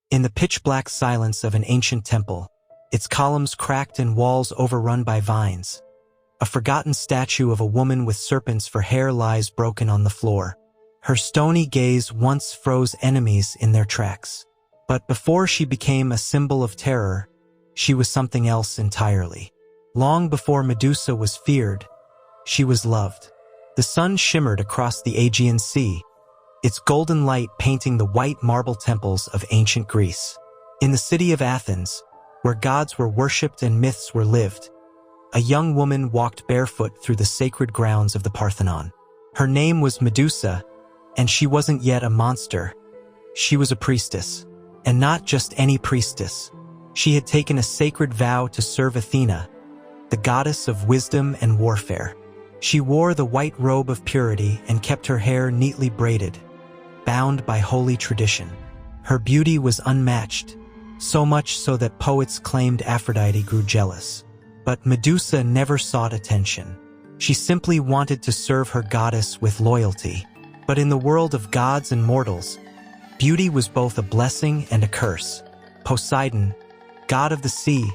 In the pitch-black silence of an ancient temple, its columns cracked and walls overrun by vines, a forgotten statue of a woman with serpents for hair lies broken on the floor. Her stony gaze once froze enemies in their tracks. But before she became a symbol of terror, she was something else entirely. Long before Medusa was feared, she was loved. The sun shimmered across the Aegean Sea, its golden light painting the white marble temples of ancient Greece. In the city of Athens, where gods were worshipped and myths were lived, a young woman walked barefoot through the sacred grounds of the Parthenon. Her name was Medusa, and she wasn't yet a monster. She was a priestess, and not just any priestess. She had taken a sacred vow to serve Athena, the goddess of wisdom and warfare. She wore the white robe of purity and kept her hair neatly braided, bound by holy tradition. Her beauty was unmatched, so much so that poets claimed Aphrodite grew jealous. But Medusa never sought attention. She simply wanted to serve her goddess with loyalty. But in the world of gods and mortals, beauty was both a blessing and a curse. Poseidon, god of the sea,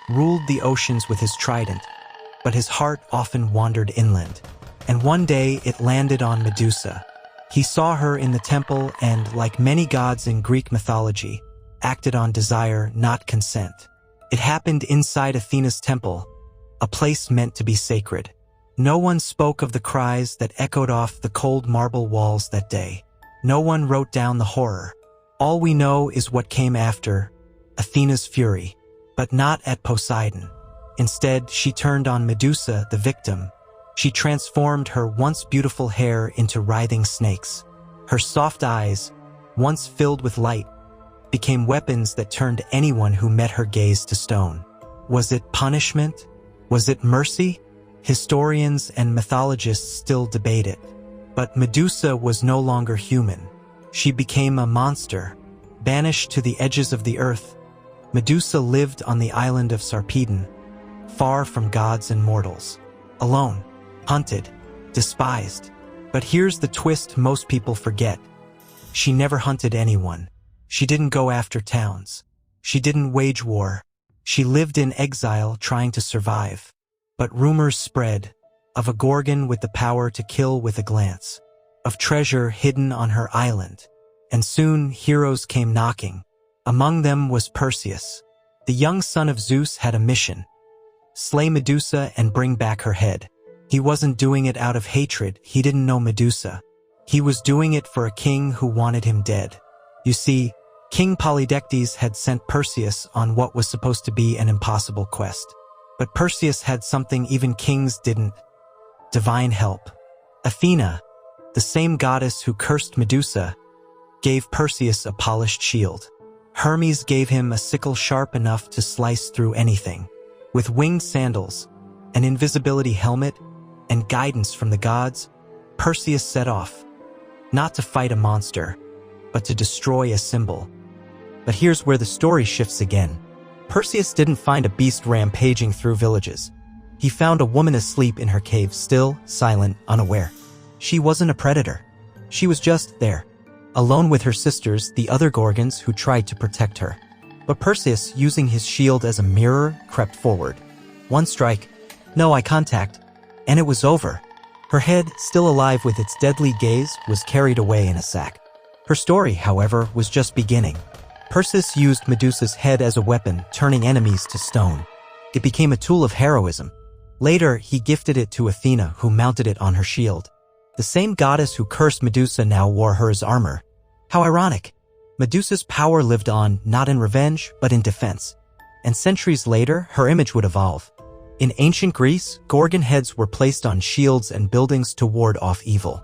ruled the oceans with his trident, but his heart often wandered inland. And one day it landed on Medusa. He saw her in the temple and, like many gods in Greek mythology, acted on desire, not consent. It happened inside Athena's temple, a place meant to be sacred. No one spoke of the cries that echoed off the cold marble walls that day. No one wrote down the horror. All we know is what came after, Athena's fury, but not at Poseidon. Instead, she turned on Medusa, the victim. She transformed her once beautiful hair into writhing snakes. Her soft eyes, once filled with light, became weapons that turned anyone who met her gaze to stone. Was it punishment? Was it mercy? Historians and mythologists still debate it. But Medusa was no longer human. She became a monster. Banished to the edges of the earth, Medusa lived on the island of Sarpedon, far from gods and mortals. Alone, hunted, despised. But here's the twist most people forget. She never hunted anyone. She didn't go after towns. She didn't wage war. She lived in exile trying to survive. But rumors spread of a gorgon with the power to kill with a glance, of treasure hidden on her island. And soon heroes came knocking. Among them was Perseus. The young son of Zeus had a mission: slay Medusa and bring back her head. He wasn't doing it out of hatred. He didn't know Medusa. He was doing it for a king who wanted him dead. You see, King Polydectes had sent Perseus on what was supposed to be an impossible quest. But Perseus had something even kings didn't: divine help. Athena, the same goddess who cursed Medusa, gave Perseus a polished shield. Hermes gave him a sickle sharp enough to slice through anything. With winged sandals, an invisibility helmet, and guidance from the gods, Perseus set off, not to fight a monster, but to destroy a symbol. But here's where the story shifts again. Perseus didn't find a beast rampaging through villages. He found a woman asleep in her cave, still, silent, unaware. She wasn't a predator. She was just there, alone with her sisters, the other Gorgons who tried to protect her. But Perseus, using his shield as a mirror, crept forward. One strike, no eye contact, and it was over. Her head, still alive with its deadly gaze, was carried away in a sack. Her story, however, was just beginning. Perseus used Medusa's head as a weapon, turning enemies to stone. It became a tool of heroism. Later, he gifted it to Athena, who mounted it on her shield. The same goddess who cursed Medusa now wore her as armor. How ironic! Medusa's power lived on, not in revenge, but in defense. And centuries later, her image would evolve. In ancient Greece, Gorgon heads were placed on shields and buildings to ward off evil.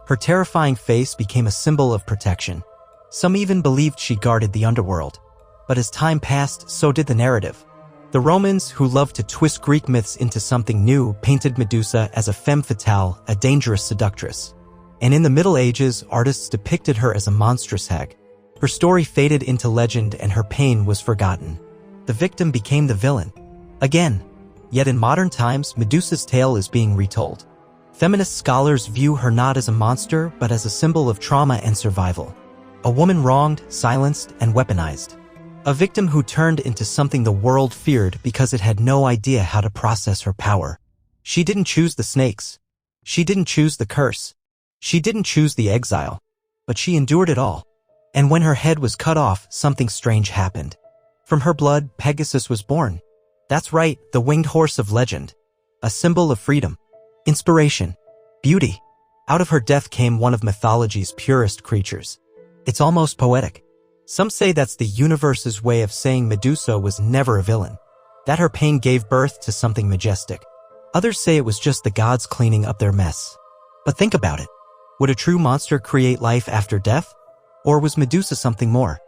Her terrifying face became a symbol of protection. Some even believed she guarded the underworld. But as time passed, so did the narrative. The Romans, who loved to twist Greek myths into something new, painted Medusa as a femme fatale, a dangerous seductress. And in the Middle Ages, artists depicted her as a monstrous hag. Her story faded into legend and her pain was forgotten. The victim became the villain. Again. Yet in modern times, Medusa's tale is being retold. Feminist scholars view her not as a monster, but as a symbol of trauma and survival. A woman wronged, silenced, and weaponized. A victim who turned into something the world feared because it had no idea how to process her power. She didn't choose the snakes. She didn't choose the curse. She didn't choose the exile. But she endured it all. And when her head was cut off, something strange happened. From her blood, Pegasus was born. That's right, the winged horse of legend. A symbol of freedom, inspiration, beauty. Out of her death came one of mythology's purest creatures. It's almost poetic. Some say that's the universe's way of saying Medusa was never a villain, that her pain gave birth to something majestic. Others say it was just the gods cleaning up their mess. But think about it. Would a true monster create life after death? Or was Medusa something more?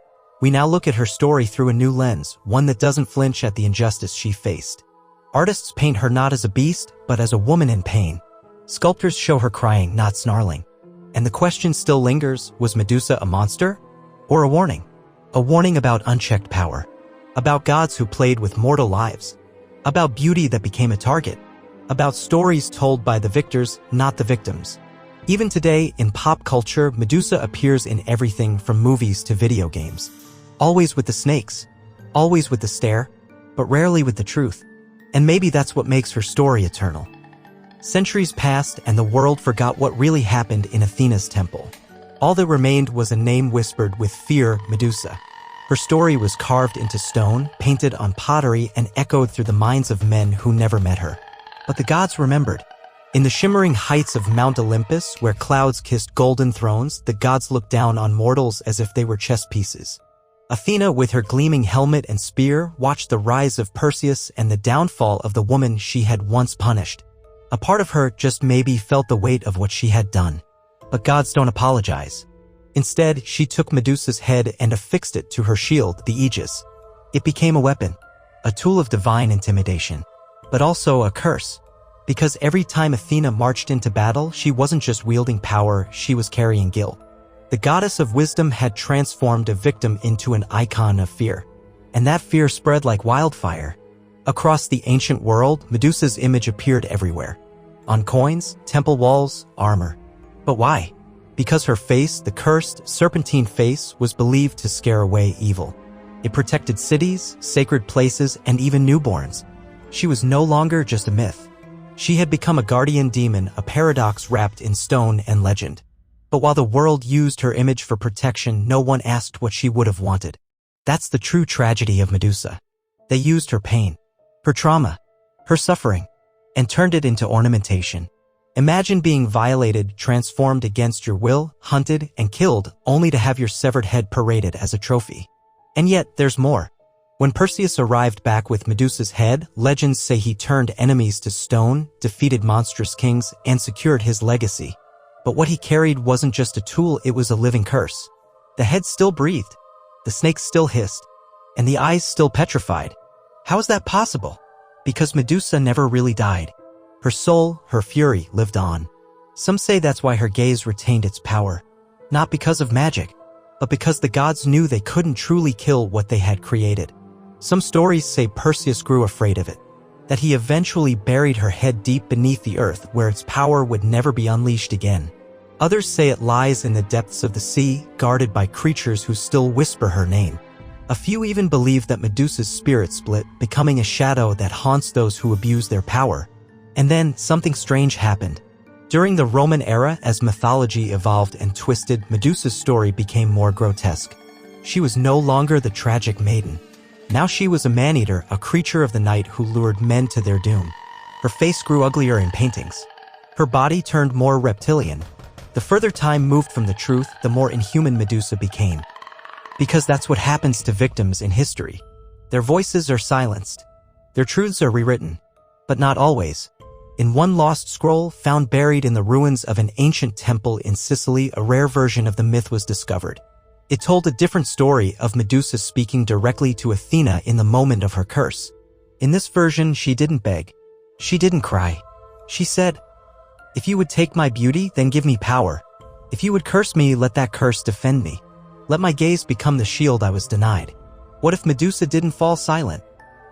We now look at her story through a new lens, one that doesn't flinch at the injustice she faced. Artists paint her not as a beast, but as a woman in pain. Sculptors show her crying, not snarling. And the question still lingers, was Medusa a monster? Or a warning? A warning about unchecked power. About gods who played with mortal lives. About beauty that became a target. About stories told by the victors, not the victims. Even today, in pop culture, Medusa appears in everything from movies to video games. Always with the snakes. Always with the stare. But rarely with the truth. And maybe that's what makes her story eternal. Centuries passed and the world forgot what really happened in Athena's temple. All that remained was a name whispered with fear, Medusa. Her story was carved into stone, painted on pottery, and echoed through the minds of men who never met her. But the gods remembered. In the shimmering heights of Mount Olympus, where clouds kissed golden thrones, the gods looked down on mortals as if they were chess pieces. Athena, with her gleaming helmet and spear, watched the rise of Perseus and the downfall of the woman she had once punished. A part of her just maybe felt the weight of what she had done. But gods don't apologize. Instead, she took Medusa's head and affixed it to her shield, the Aegis. It became a weapon, a tool of divine intimidation, but also a curse. Because every time Athena marched into battle, she wasn't just wielding power, she was carrying guilt. The goddess of wisdom had transformed a victim into an icon of fear. And that fear spread like wildfire. Across the ancient world, Medusa's image appeared everywhere. On coins, temple walls, armor. But why? Because her face, the cursed, serpentine face, was believed to scare away evil. It protected cities, sacred places, and even newborns. She was no longer just a myth. She had become a guardian demon, a paradox wrapped in stone and legend. But while the world used her image for protection, no one asked what she would have wanted. That's the true tragedy of Medusa. They used her pain, her trauma, her suffering, and turned it into ornamentation. Imagine being violated, transformed against your will, hunted, and killed, only to have your severed head paraded as a trophy. And yet, there's more. When Perseus arrived back with Medusa's head, legends say he turned enemies to stone, defeated monstrous kings, and secured his legacy. But what he carried wasn't just a tool, it was a living curse. The head still breathed, the snakes still hissed, and the eyes still petrified. How is that possible? Because Medusa never really died. Her soul, her fury, lived on. Some say that's why her gaze retained its power. Not because of magic, but because the gods knew they couldn't truly kill what they had created. Some stories say Perseus grew afraid of it, that he eventually buried her head deep beneath the earth where its power would never be unleashed again. Others say it lies in the depths of the sea, guarded by creatures who still whisper her name. A few even believe that Medusa's spirit split, becoming a shadow that haunts those who abuse their power. And then, something strange happened. During the Roman era, as mythology evolved and twisted, Medusa's story became more grotesque. She was no longer the tragic maiden. Now she was a man-eater, a creature of the night who lured men to their doom. Her face grew uglier in paintings. Her body turned more reptilian. The further time moved from the truth, the more inhuman Medusa became. Because that's what happens to victims in history. Their voices are silenced. Their truths are rewritten. But not always. In one lost scroll, found buried in the ruins of an ancient temple in Sicily, a rare version of the myth was discovered. It told a different story of Medusa speaking directly to Athena in the moment of her curse. In this version, she didn't beg. She didn't cry. She said, "If you would take my beauty, then give me power. If you would curse me, let that curse defend me. Let my gaze become the shield I was denied." What if Medusa didn't fall silent?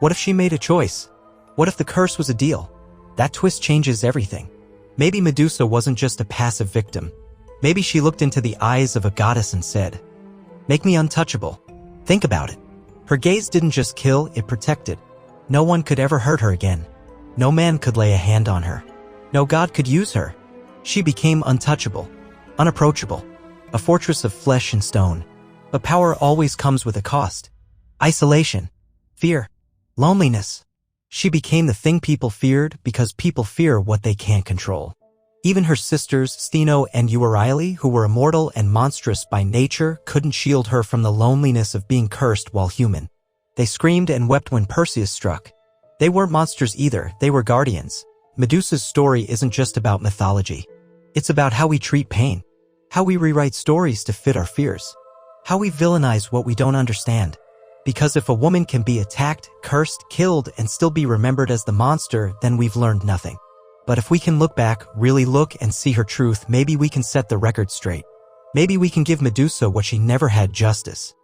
What if she made a choice? What if the curse was a deal? That twist changes everything. Maybe Medusa wasn't just a passive victim. Maybe she looked into the eyes of a goddess and said, Make me untouchable. Think about it. Her gaze didn't just kill, it protected. No one could ever hurt her again. No man could lay a hand on her. No god could use her. She became untouchable, unapproachable, a fortress of flesh and stone. But power always comes with a cost. Isolation, fear, loneliness. She became the thing people feared because people fear what they can't control. Even her sisters, Stheno and Euryale, who were immortal and monstrous by nature, couldn't shield her from the loneliness of being cursed while human. They screamed and wept when Perseus struck. They weren't monsters either, they were guardians. Medusa's story isn't just about mythology. It's about how we treat pain, how we rewrite stories to fit our fears, how we villainize what we don't understand. Because if a woman can be attacked, cursed, killed, and still be remembered as the monster, then we've learned nothing. But if we can look back, really look and see her truth, maybe we can set the record straight. Maybe we can give Medusa what she never had: justice.